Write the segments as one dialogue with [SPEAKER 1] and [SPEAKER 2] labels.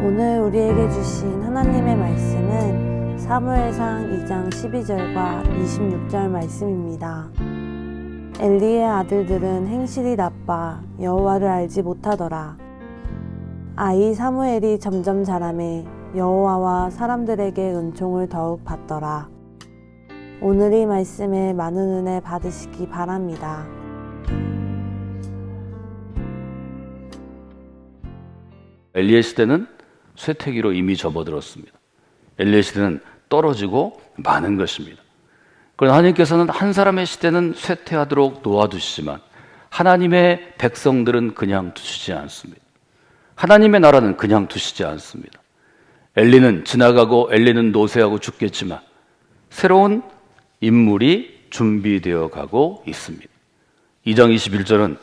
[SPEAKER 1] 오늘 우리에게 주신 하나님의 말씀은 사무엘상 2장 12절과 26절 말씀입니다. 엘리의 아들들은 행실이 나빠 여호와를 알지 못하더라. 아이 사무엘이 점점 자라매 여호와와 사람들에게 은총을 더욱 받더라. 오늘 이 말씀에 많은 은혜 받으시기 바랍니다.
[SPEAKER 2] 엘리의 시대는 쇠퇴기로 이미 접어들었습니다. 엘리의 시대는 떨어지고 많은 것입니다. 그러나 하나님께서는 한 사람의 시대는 쇠퇴하도록 놓아두시지만 하나님의 백성들은 그냥 두시지 않습니다. 하나님의 나라는 그냥 두시지 않습니다. 엘리는 지나가고 엘리는 노쇠하고 죽겠지만 새로운 인물이 준비되어 가고 있습니다. 2장 21절은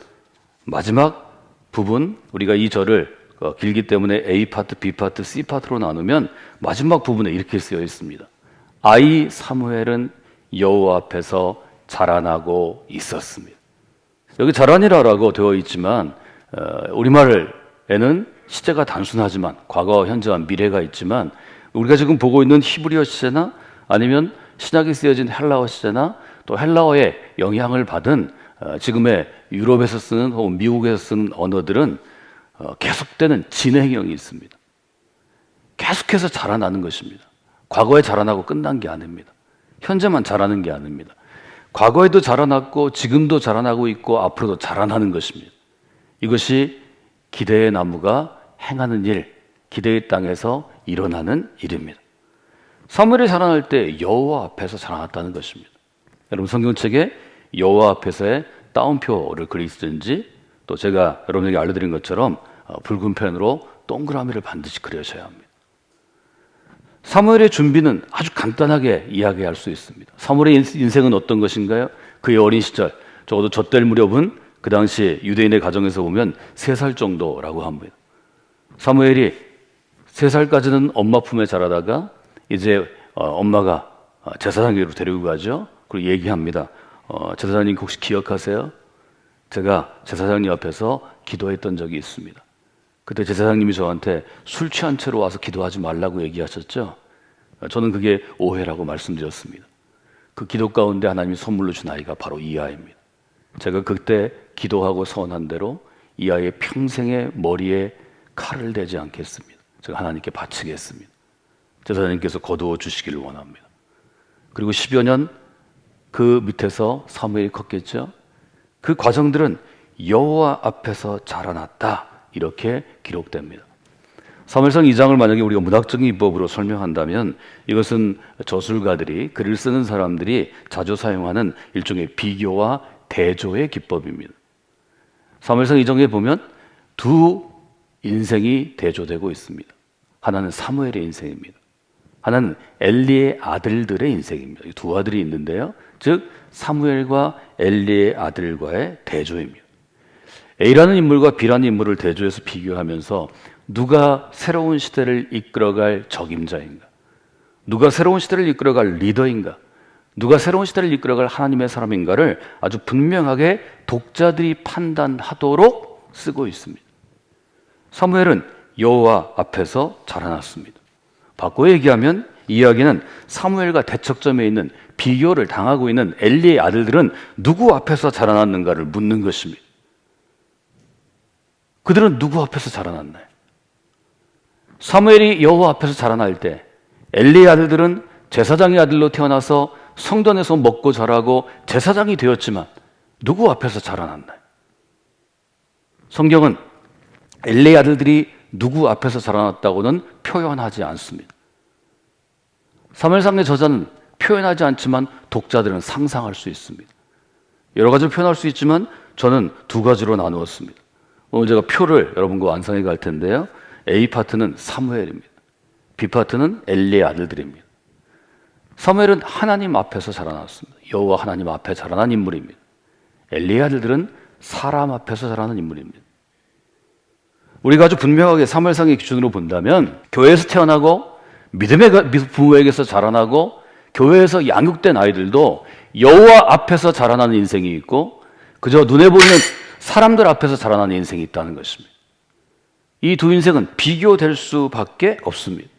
[SPEAKER 2] 마지막 부분, 우리가 이 절을 길기 때문에 A파트, B파트, C파트로 나누면 마지막 부분에 이렇게 쓰여 있습니다. 아이 사무엘은 여호와 앞에서 자라나고 있었습니다. 여기 자라니라라고 되어 있지만 우리말에는 시제가 단순하지만 과거, 현재와 미래가 있지만 우리가 지금 보고 있는 히브리어 시제나 아니면 신약에 쓰여진 헬라어 시제나 또 헬라어의 영향을 받은 지금의 유럽에서 쓰는 혹은 미국에서 쓰는 언어들은 계속되는 진행형이 있습니다. 계속해서 자라나는 것입니다. 과거에 자라나고 끝난 게 아닙니다. 현재만 자라는 게 아닙니다. 과거에도 자라났고 지금도 자라나고 있고 앞으로도 자라나는 것입니다. 이것이 기대의 나무가 행하는 일, 기대의 땅에서 일어나는 일입니다. 사무엘이 자라날 때 여호와 앞에서 자라났다는 것입니다. 여러분 성경책에 여호와 앞에서의 따옴표를 그리시든지 또 제가 여러분에게 알려드린 것처럼 붉은 펜으로 동그라미를 반드시 그려셔야 합니다. 사무엘의 준비는 아주 간단하게 이야기할 수 있습니다. 사무엘의 인생은 어떤 것인가요? 그의 어린 시절, 적어도 젖될 무렵은 그 당시 유대인의 가정에서 보면 3살 정도라고 합니다. 사무엘이 3살까지는 엄마 품에 자라다가 이제 엄마가 제사장에게로 데리고 가죠. 그리고 얘기합니다. 제사장님 혹시 기억하세요? 제가 제사장님 앞에서 기도했던 적이 있습니다. 그때 제사장님이 저한테 술 취한 채로 와서 기도하지 말라고 얘기하셨죠. 저는 그게 오해라고 말씀드렸습니다. 그 기도 가운데 하나님이 선물로 준 아이가 바로 이 아이입니다. 제가 그때 기도하고 서원한 대로 이 아이의 평생의 머리에 칼을 대지 않겠습니다. 제가 하나님께 바치겠습니다. 제사장님께서 거두어 주시기를 원합니다. 그리고 10여 년 그 밑에서 사무엘이 컸겠죠. 그 과정들은 여호와 앞에서 자라났다 이렇게 기록됩니다. 사무엘상 2장을 만약에 우리가 문학적인 기법으로 설명한다면 이것은 저술가들이 글을 쓰는 사람들이 자주 사용하는 일종의 비교와 대조의 기법입니다. 사무엘상 2장에 보면 두 인생이 대조되고 있습니다. 하나는 사무엘의 인생입니다. 하나는 엘리의 아들들의 인생입니다. 두 아들이 있는데요. 즉 사무엘과 엘리의 아들과의 대조입니다. A라는 인물과 B라는 인물을 대조해서 비교하면서 누가 새로운 시대를 이끌어갈 적임자인가? 누가 새로운 시대를 이끌어갈 리더인가? 누가 새로운 시대를 이끌어갈 하나님의 사람인가를 아주 분명하게 독자들이 판단하도록 쓰고 있습니다. 사무엘은 여호와 앞에서 자라났습니다. 바꿔 얘기하면 이 이야기는 사무엘과 대척점에 있는 비교를 당하고 있는 엘리의 아들들은 누구 앞에서 자라났는가를 묻는 것입니다. 그들은 누구 앞에서 자라났나요? 사무엘이 여호와 앞에서 자라날 때 엘리의 아들들은 제사장의 아들로 태어나서 성전에서 먹고 자라고 제사장이 되었지만 누구 앞에서 자라났나요? 성경은 엘리의 아들들이 누구 앞에서 자라났다고는 표현하지 않습니다. 사무엘상의 저자는 표현하지 않지만 독자들은 상상할 수 있습니다. 여러 가지로 표현할 수 있지만 저는 두 가지로 나누었습니다. 오늘 제가 표를 여러분과 완성해 갈 텐데요. A파트는 사무엘입니다. B파트는 엘리의 아들들입니다. 사무엘은 하나님 앞에서 자라났습니다. 여호와 하나님 앞에 자라난 인물입니다. 엘리의 아들들은 사람 앞에서 자라는 인물입니다. 우리가 아주 분명하게 사무엘상의 기준으로 본다면 교회에서 태어나고 믿음의 부모에게서 자라나고 교회에서 양육된 아이들도 여호와 앞에서 자라나는 인생이 있고 그저 눈에 보이는 사람들 앞에서 자라나는 인생이 있다는 것입니다. 이 두 인생은 비교될 수밖에 없습니다.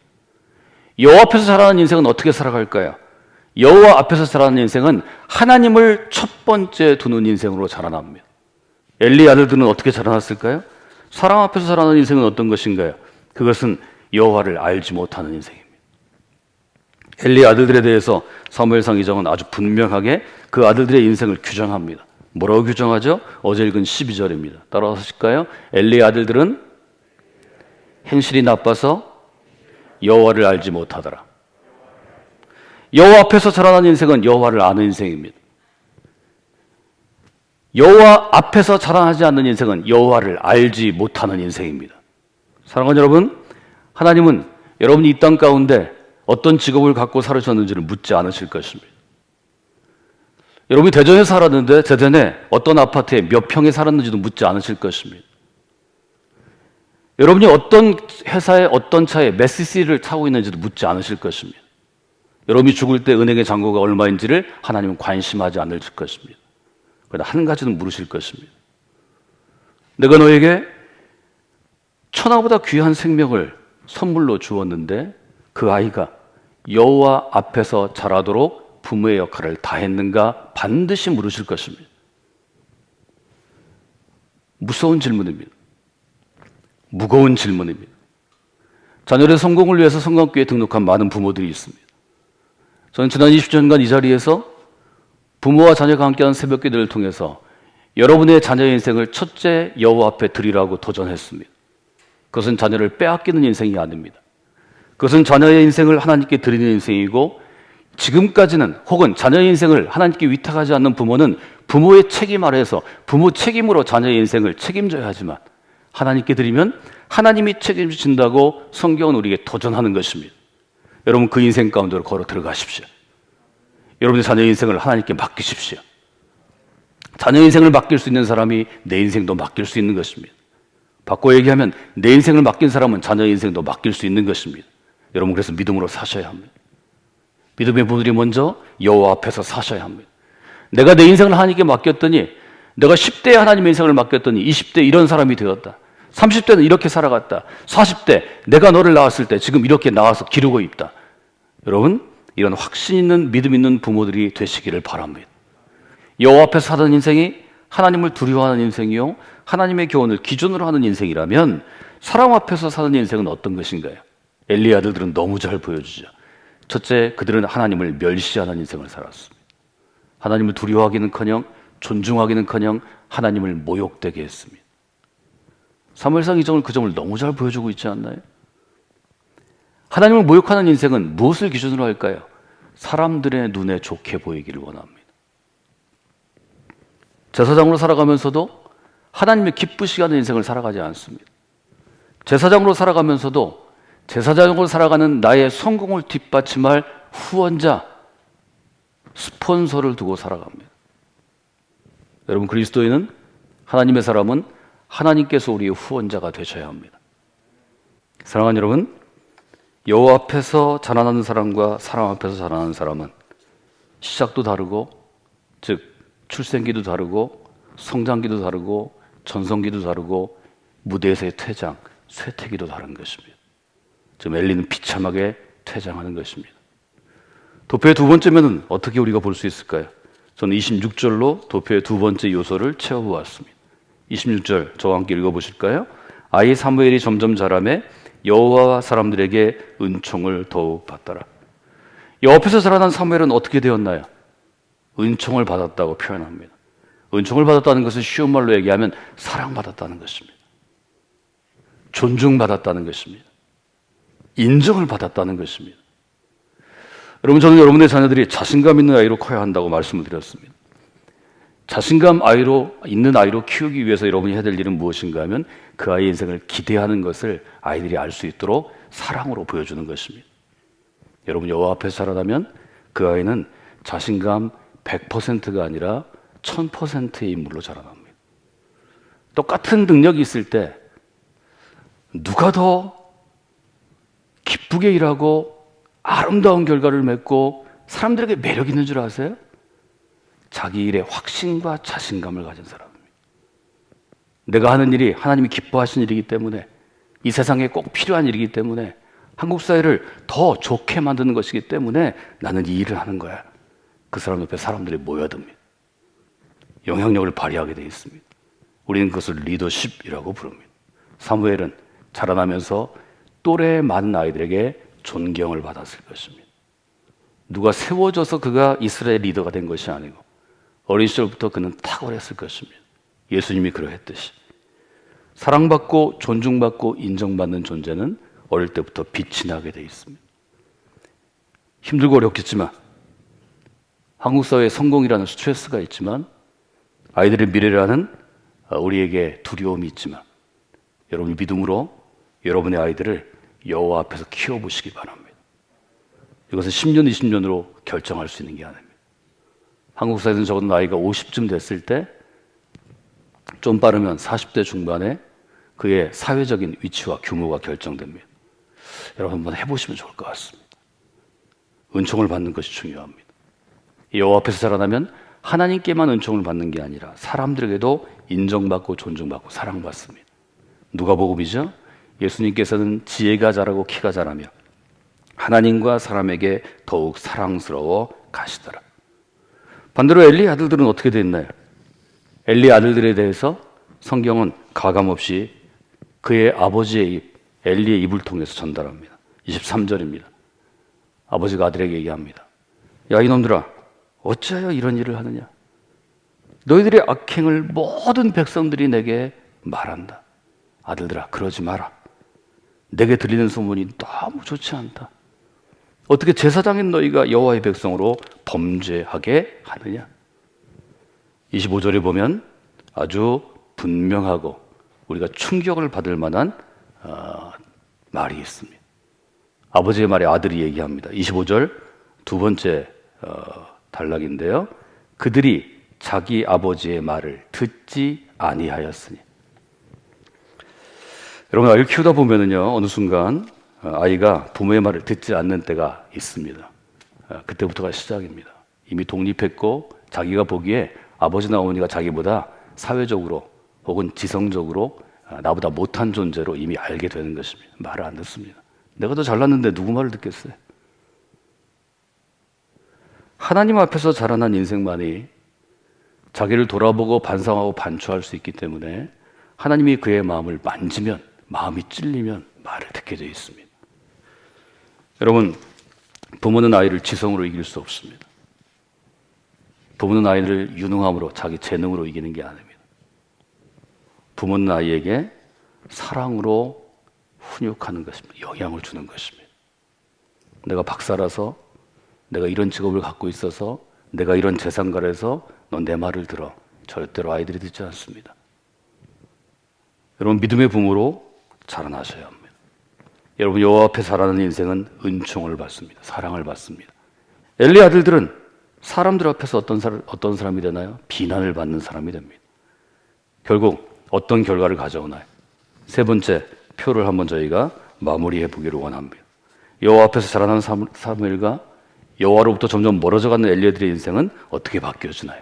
[SPEAKER 2] 여호와 앞에서 자라는 인생은 어떻게 살아갈까요? 여호와 앞에서 자라는 인생은 하나님을 첫 번째 두는 인생으로 자라납니다. 엘리의 아들들은 어떻게 자라났을까요? 사랑 앞에서 자라는 인생은 어떤 것인가요? 그것은 여호와를 알지 못하는 인생입니다. 엘리의 아들들에 대해서 사무엘상 2장은 아주 분명하게 그 아들들의 인생을 규정합니다. 뭐라고 규정하죠? 어제 읽은 12절입니다. 따라서 하실까요? 엘리의 아들들은 행실이 나빠서 여호와를 알지 못하더라. 여호와 앞에서 자라난 인생은 여호와를 아는 인생입니다. 여호와 앞에서 자라나지 않는 인생은 여호와를 알지 못하는 인생입니다. 사랑하는 여러분, 하나님은 여러분이 이 땅 가운데 어떤 직업을 갖고 살으셨는지를 묻지 않으실 것입니다. 여러분이 대전에 살았는데 대전에 어떤 아파트에 몇 평에 살았는지도 묻지 않으실 것입니다. 여러분이 어떤 회사에 어떤 차에 몇 cc를 타고 있는지도 묻지 않으실 것입니다. 여러분이 죽을 때 은행의 잔고가 얼마인지를 하나님은 관심하지 않을 것입니다. 그러나 한 가지는 물으실 것입니다. 내가 너에게 천하보다 귀한 생명을 선물로 주었는데 그 아이가 여호와 앞에서 자라도록 부모의 역할을 다했는가? 반드시 물으실 것입니다. 무서운 질문입니다. 무거운 질문입니다. 자녀의 성공을 위해서 성곽교회에 등록한 많은 부모들이 있습니다. 저는 지난 20년간 이 자리에서 부모와 자녀가 함께하는 새벽기도를 통해서 여러분의 자녀의 인생을 첫째 여호와 앞에 드리라고 도전했습니다. 그것은 자녀를 빼앗기는 인생이 아닙니다. 그것은 자녀의 인생을 하나님께 드리는 인생이고, 지금까지는 혹은 자녀의 인생을 하나님께 위탁하지 않는 부모는 부모의 책임 아래에서 부모 책임으로 자녀의 인생을 책임져야 하지만, 하나님께 드리면 하나님이 책임지신다고 성경은 우리에게 도전하는 것입니다. 여러분, 그 인생 가운데로 걸어 들어가십시오. 여러분의 자녀의 인생을 하나님께 맡기십시오. 자녀의 인생을 맡길 수 있는 사람이 내 인생도 맡길 수 있는 것입니다. 바꿔 얘기하면 내 인생을 맡긴 사람은 자녀의 인생도 맡길 수 있는 것입니다. 여러분, 그래서 믿음으로 사셔야 합니다. 믿음의 분들이 먼저 여호와 앞에서 사셔야 합니다. 내가 내 인생을 하나님께 맡겼더니, 내가 10대에 하나님의 인생을 맡겼더니 20대 이런 사람이 되었다. 30대는 이렇게 살아갔다. 40대 내가 너를 낳았을 때 지금 이렇게 나와서 기르고 있다. 여러분, 이런 확신 있는 믿음 있는 부모들이 되시기를 바랍니다. 여호와 앞에서 사는 인생이 하나님을 두려워하는 인생이요, 하나님의 교훈을 기준으로 하는 인생이라면 사람 앞에서 사는 인생은 어떤 것인가요? 엘리의 아들들은 너무 잘 보여주죠. 첫째, 그들은 하나님을 멸시하는 인생을 살았습니다. 하나님을 두려워하기는커녕 존중하기는커녕 하나님을 모욕되게 했습니다. 사무엘상 2장은 그 점을 너무 잘 보여주고 있지 않나요? 하나님을 모욕하는 인생은 무엇을 기준으로 할까요? 사람들의 눈에 좋게 보이기를 원합니다. 제사장으로 살아가면서도 하나님을 기쁘시게 하는 인생을 살아가지 않습니다. 제사장으로 살아가면서도 제사장으로 살아가는 나의 성공을 뒷받침할 후원자, 스폰서를 두고 살아갑니다. 여러분, 그리스도인은, 하나님의 사람은 하나님께서 우리의 후원자가 되셔야 합니다. 사랑하는 여러분, 여호와 앞에서 자라나는 사람과 사람 앞에서 자라나는 사람은 시작도 다르고, 즉 출생기도 다르고, 성장기도 다르고, 전성기도 다르고, 무대에서의 퇴장, 쇠퇴기도 다른 것입니다. 지금 엘리는 비참하게 퇴장하는 것입니다. 도표의 두 번째 면은 어떻게 우리가 볼 수 있을까요? 저는 26절로 도표의 두 번째 요소를 채워보았습니다. 26절 저와 함께 읽어보실까요? 아이 사무엘이 점점 자라매 여호와 사람들에게 은총을 더욱 받더라. 여호와 앞에서 자라난 사무엘은 어떻게 되었나요? 은총을 받았다고 표현합니다. 은총을 받았다는 것은 쉬운 말로 얘기하면 사랑받았다는 것입니다. 존중받았다는 것입니다. 인정을 받았다는 것입니다. 여러분, 저는 여러분의 자녀들이 자신감 있는 아이로 커야 한다고 말씀을 드렸습니다. 자신감 있는 아이로 키우기 위해서 여러분이 해야 될 일은 무엇인가 하면 그 아이의 인생을 기대하는 것을 아이들이 알 수 있도록 사랑으로 보여주는 것입니다. 여러분, 여호와 앞에서 자라나면 그 아이는 자신감 100%가 아니라 1000%의 인물로 자라납니다. 똑같은 능력이 있을 때 누가 더 기쁘게 일하고 아름다운 결과를 맺고 사람들에게 매력 있는 줄 아세요? 자기 일에 확신과 자신감을 가진 사람입니다. 내가 하는 일이 하나님이 기뻐하시는 일이기 때문에 이 세상에 꼭 필요한 일이기 때문에 한국 사회를 더 좋게 만드는 것이기 때문에 나는 이 일을 하는 거야. 그 사람 옆에 사람들이 모여듭니다. 영향력을 발휘하게 되어 있습니다. 우리는 그것을 리더십이라고 부릅니다. 사무엘은 자라나면서 또래 많은 아이들에게 존경을 받았을 것입니다. 누가 세워져서 그가 이스라엘 리더가 된 것이 아니고 어린 시절부터 그는 탁월했을 것입니다. 예수님이 그러했듯이 사랑받고 존중받고 인정받는 존재는 어릴 때부터 빛이 나게 되어 있습니다. 힘들고 어렵겠지만 한국 사회의 성공이라는 스트레스가 있지만 아이들의 미래라는 우리에게 두려움이 있지만 여러분이 믿음으로 여러분의 아이들을 여호와 앞에서 키워보시기 바랍니다. 이것은 10년, 20년으로 결정할 수 있는 게 아닙니다. 한국 사회에서는 적어도 나이가 50쯤 됐을 때 좀 빠르면 40대 중반에 그의 사회적인 위치와 규모가 결정됩니다. 여러분 한번 해보시면 좋을 것 같습니다. 은총을 받는 것이 중요합니다. 여호와 앞에서 자라나면 하나님께만 은총을 받는 게 아니라 사람들에게도 인정받고 존중받고 사랑받습니다. 누가복음이죠. 예수님께서는 지혜가 자라고 키가 자라며 하나님과 사람에게 더욱 사랑스러워 가시더라. 반대로 엘리의 아들들은 어떻게 됐나요? 엘리의 아들들에 대해서 성경은 가감없이 그의 아버지의 입, 엘리의 입을 통해서 전달합니다. 23절입니다. 아버지가 아들에게 얘기합니다. 야 이놈들아, 어찌하여 이런 일을 하느냐? 너희들의 악행을 모든 백성들이 내게 말한다. 아들들아, 그러지 마라. 내게 들리는 소문이 너무 좋지 않다. 어떻게 제사장인 너희가 여호와의 백성으로 범죄하게 하느냐? 25절에 보면 아주 분명하고 우리가 충격을 받을 만한 말이 있습니다. 아버지의 말에 아들이 얘기합니다. 25절 두 번째 단락인데요. 그들이 자기 아버지의 말을 듣지 아니하였으니. 여러분 아이를 키우다 보면은요 어느 순간 아이가 부모의 말을 듣지 않는 때가 있습니다. 그때부터가 시작입니다. 이미 독립했고 자기가 보기에 아버지나 어머니가 자기보다 사회적으로 혹은 지성적으로 나보다 못한 존재로 이미 알게 되는 것입니다. 말을 안 듣습니다. 내가 더 잘났는데 누구 말을 듣겠어요? 하나님 앞에서 자라난 인생만이 자기를 돌아보고 반성하고 반추할 수 있기 때문에 하나님이 그의 마음을 만지면, 마음이 찔리면 말을 듣게 되어 있습니다. 여러분, 부모는 아이를 지성으로 이길 수 없습니다. 부모는 아이를 유능함으로, 자기 재능으로 이기는 게 아닙니다. 부모는 아이에게 사랑으로 훈육하는 것입니다. 영향을 주는 것입니다. 내가 박사라서, 내가 이런 직업을 갖고 있어서, 내가 이런 재산가라서 넌 내 말을 들어. 절대로 아이들이 듣지 않습니다. 여러분, 믿음의 부모로 자라나셔야 합니다. 여러분, 여호와 앞에 자라는 인생은 은총을 받습니다. 사랑을 받습니다. 엘리 아들들은 사람들 앞에서 어떤 사람이 되나요? 비난을 받는 사람이 됩니다. 결국 어떤 결과를 가져오나요? 세 번째 표를 한번 저희가 마무리해 보기를 원합니다. 여호와 앞에서 자라나는 사무엘과 여호와로부터 점점 멀어져가는 엘리야들의 인생은 어떻게 바뀌어지나요?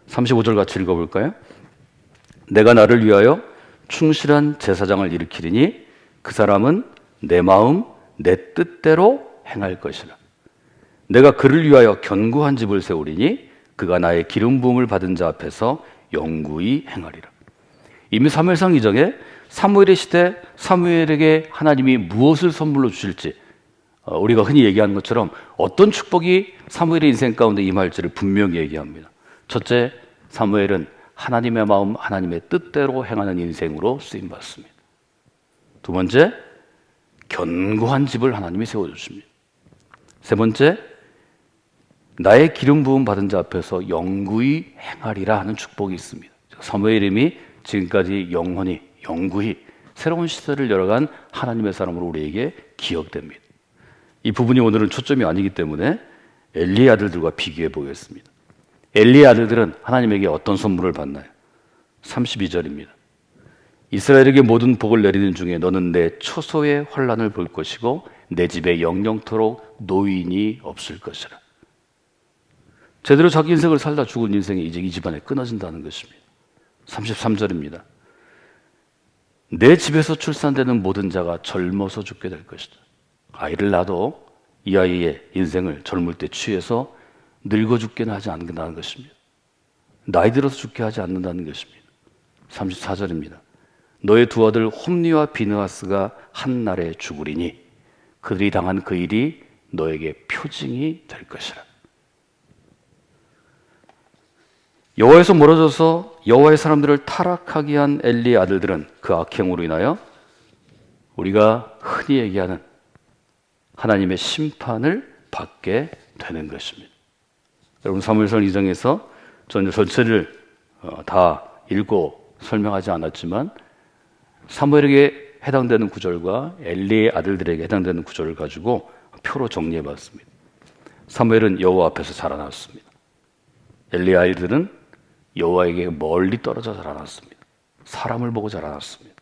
[SPEAKER 2] 35절 같이 읽어볼까요? 내가 나를 위하여 충실한 제사장을 일으키리니 그 사람은 내 마음 내 뜻대로 행할 것이라. 내가 그를 위하여 견고한 집을 세우리니 그가 나의 기름 부음을 받은 자 앞에서 영구히 행하리라. 이미 사무엘상 2장에 사무엘의 시대 사무엘에게 하나님이 무엇을 선물로 주실지 우리가 흔히 얘기하는 것처럼 어떤 축복이 사무엘의 인생 가운데 임할지를 분명히 얘기합니다. 첫째, 사무엘은 하나님의 마음, 하나님의 뜻대로 행하는 인생으로 쓰임받습니다. 두 번째, 견고한 집을 하나님이 세워주십니다. 세 번째, 나의 기름 부음 받은 자 앞에서 영구히 행하리라 하는 축복이 있습니다. 사무엘 이름이 지금까지 영원히, 영구히 새로운 시대를 열어간 하나님의 사람으로 우리에게 기억됩니다. 이 부분이 오늘은 초점이 아니기 때문에 엘리의 아들들과 비교해 보겠습니다. 엘리의 아들들은 하나님에게 어떤 선물을 받나요? 32절입니다. 이스라엘에게 모든 복을 내리는 중에 너는 내 초소의 환난을 볼 것이고 내 집에 영영토록 노인이 없을 것이라. 제대로 자기 인생을 살다 죽은 인생이 이제 이 집안에 끊어진다는 것입니다. 33절입니다. 내 집에서 출산되는 모든 자가 젊어서 죽게 될 것이다. 아이를 낳아도 이 아이의 인생을 젊을 때 취해서 늙어 죽게는 하지 않는다는 것입니다. 나이 들어서 죽게 하지 않는다는 것입니다. 34절입니다. 너의 두 아들 홈리와 비느하스가 한 날에 죽으리니 그들이 당한 그 일이 너에게 표징이 될 것이라. 여호와에서 멀어져서 여호와의 사람들을 타락하게 한 엘리의 아들들은 그 악행으로 인하여 우리가 흔히 얘기하는 하나님의 심판을 받게 되는 것입니다. 여러분 사무엘상 2장에서 저는 전체를 다 읽고 설명하지 않았지만 사무엘에게 해당되는 구절과 엘리의 아들들에게 해당되는 구절을 가지고 표로 정리해 봤습니다. 사무엘은 여호와 앞에서 자라났습니다. 엘리의 아이들은 여호와에게 멀리 떨어져 자라났습니다. 사람을 보고 자라났습니다.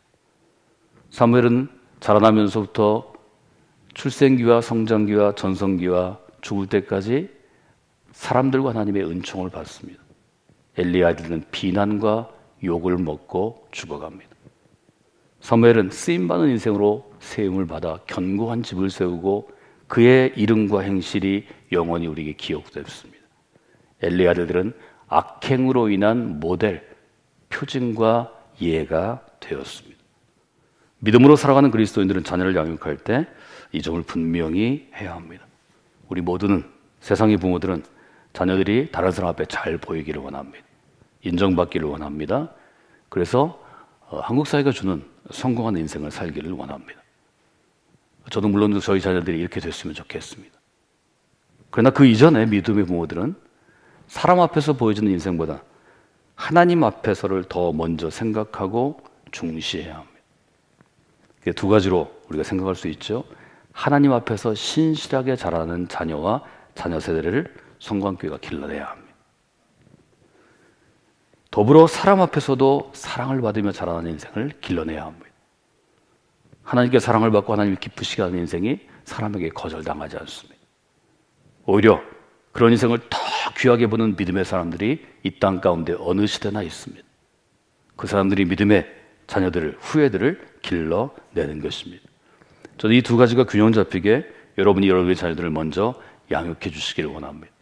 [SPEAKER 2] 사무엘은 자라나면서부터 출생기와 성장기와 전성기와 죽을 때까지 사람들과 하나님의 은총을 받습니다. 엘리의 아이들은 비난과 욕을 먹고 죽어갑니다. 사무엘은 쓰임받은 인생으로 세움을 받아 견고한 집을 세우고 그의 이름과 행실이 영원히 우리에게 기억되었습니다. 엘리의 아들들은 악행으로 인한 모델, 표징과 예가 되었습니다. 믿음으로 살아가는 그리스도인들은 자녀를 양육할 때 이 점을 분명히 해야 합니다. 우리 모두는, 세상의 부모들은 자녀들이 다른 사람 앞에 잘 보이기를 원합니다. 인정받기를 원합니다. 그래서 한국 사회가 주는 성공한 인생을 살기를 원합니다. 저도 물론 저희 자녀들이 이렇게 됐으면 좋겠습니다. 그러나 그 이전에 믿음의 부모들은 사람 앞에서 보여지는 인생보다 하나님 앞에서를 더 먼저 생각하고 중시해야 합니다. 두 가지로 우리가 생각할 수 있죠. 하나님 앞에서 신실하게 자라는 자녀와 자녀 세대를 성광교회가 길러내야 합니다. 더불어 사람 앞에서도 사랑을 받으며 자라는 인생을 길러내야 합니다. 하나님께 사랑을 받고 하나님을 기쁘시게 하는 인생이 사람에게 거절당하지 않습니다. 오히려 그런 인생을 더 귀하게 보는 믿음의 사람들이 이 땅 가운데 어느 시대나 있습니다. 그 사람들이 믿음의 자녀들을, 후예들을 길러내는 것입니다. 저는 이 두 가지가 균형 잡히게 여러분이 여러분의 자녀들을 먼저 양육해 주시기를 원합니다.